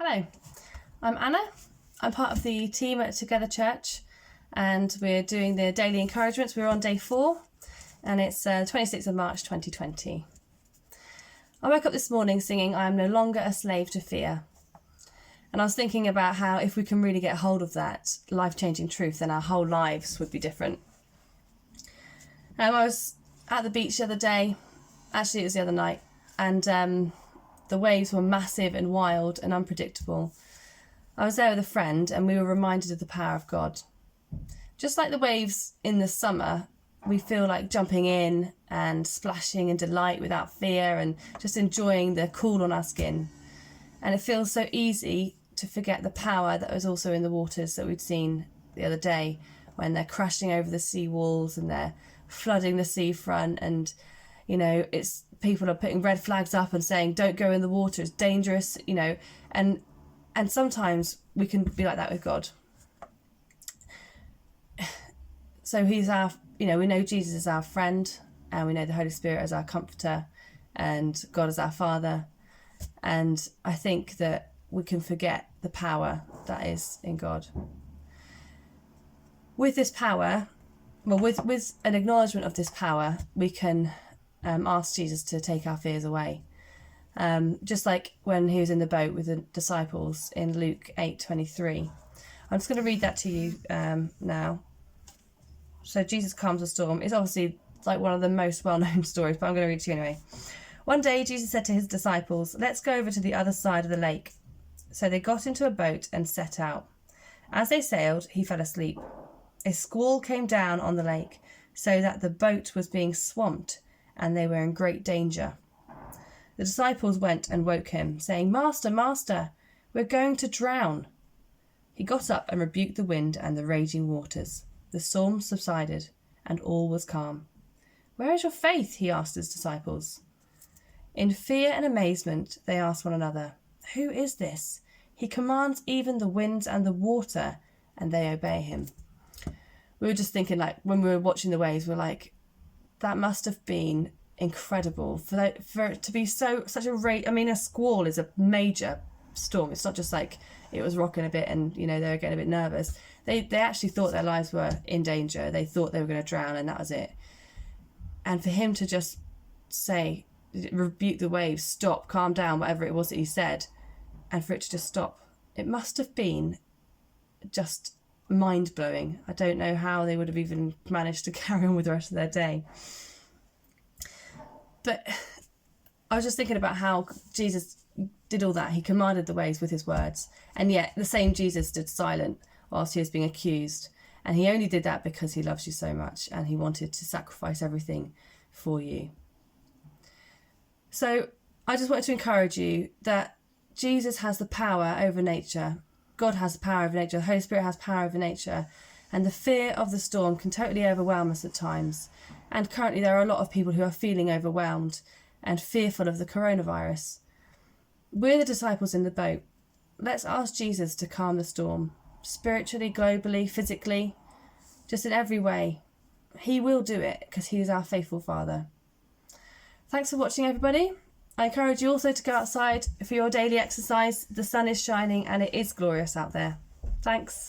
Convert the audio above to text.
Hello, I'm Anna. I'm part of the team at Together Church and we're doing the daily encouragements. We're on day 4 and it's 26th of March 2020. I woke up this morning singing I am no longer a slave to fear. And I was thinking about how if we can really get hold of that life-changing truth, then our whole lives would be different. I was at the beach the other day, actually it was the other night, and the waves were massive and wild and unpredictable. I was there with a friend and we were reminded of the power of God. Just like the waves in the summer, we feel like jumping in and splashing in delight without fear and just enjoying the cool on our skin. And it feels so easy to forget the power that was also in the waters that we'd seen the other day when they're crashing over the sea walls and they're flooding the seafront, and it's people are putting red flags up and saying don't go in the water, it's dangerous, and sometimes we can be like that with God. So he's our, we know Jesus is our friend, and we know the Holy Spirit as our comforter, and God is our Father. And I think that we can forget the power that is in God. With this power, with an acknowledgement of this power, we can ask Jesus to take our fears away. Just like when he was in the boat with the disciples in Luke 8:23. I'm just going to read that to you now. So Jesus calms the storm. It's obviously like one of the most well-known stories, but I'm going to read it to you anyway. One day Jesus said to his disciples, "Let's go over to the other side of the lake." So they got into a boat and set out. As they sailed, he fell asleep. A squall came down on the lake, so that the boat was being swamped, and they were in great danger. The disciples went and woke him, saying, "Master, Master, we're going to drown." He got up and rebuked the wind and the raging waters. The storm subsided, and all was calm. "Where is your faith?" he asked his disciples. In fear and amazement, they asked one another, "Who is this? He commands even the winds and the water, and they obey him." We were just thinking, like, when we were watching the waves, we're like, that must have been incredible for it to be such a rate. I mean, a squall is a major storm. It's not just like it was rocking a bit and they were getting a bit nervous. They actually thought their lives were in danger. They thought they were going to drown, and that was it. And for him to just say, rebuke the waves, stop, calm down, whatever it was that he said, and for it to just stop, it must have been just mind-blowing. I don't know how they would have even managed to carry on with the rest of their day. But I was just thinking about how Jesus did all that. He commanded the waves with his words, and yet the same Jesus stood silent whilst he was being accused, and he only did that because he loves you so much and he wanted to sacrifice everything for you. So I just wanted to encourage you that Jesus has the power over nature. God has the power over nature. The Holy Spirit has power over nature. And the fear of the storm can totally overwhelm us at times. And currently there are a lot of people who are feeling overwhelmed and fearful of the coronavirus. We're the disciples in the boat. Let's ask Jesus to calm the storm. Spiritually, globally, physically, just in every way. He will do it because he is our faithful Father. Thanks for watching, everybody. I encourage you also to go outside for your daily exercise. The sun is shining and it is glorious out there. Thanks.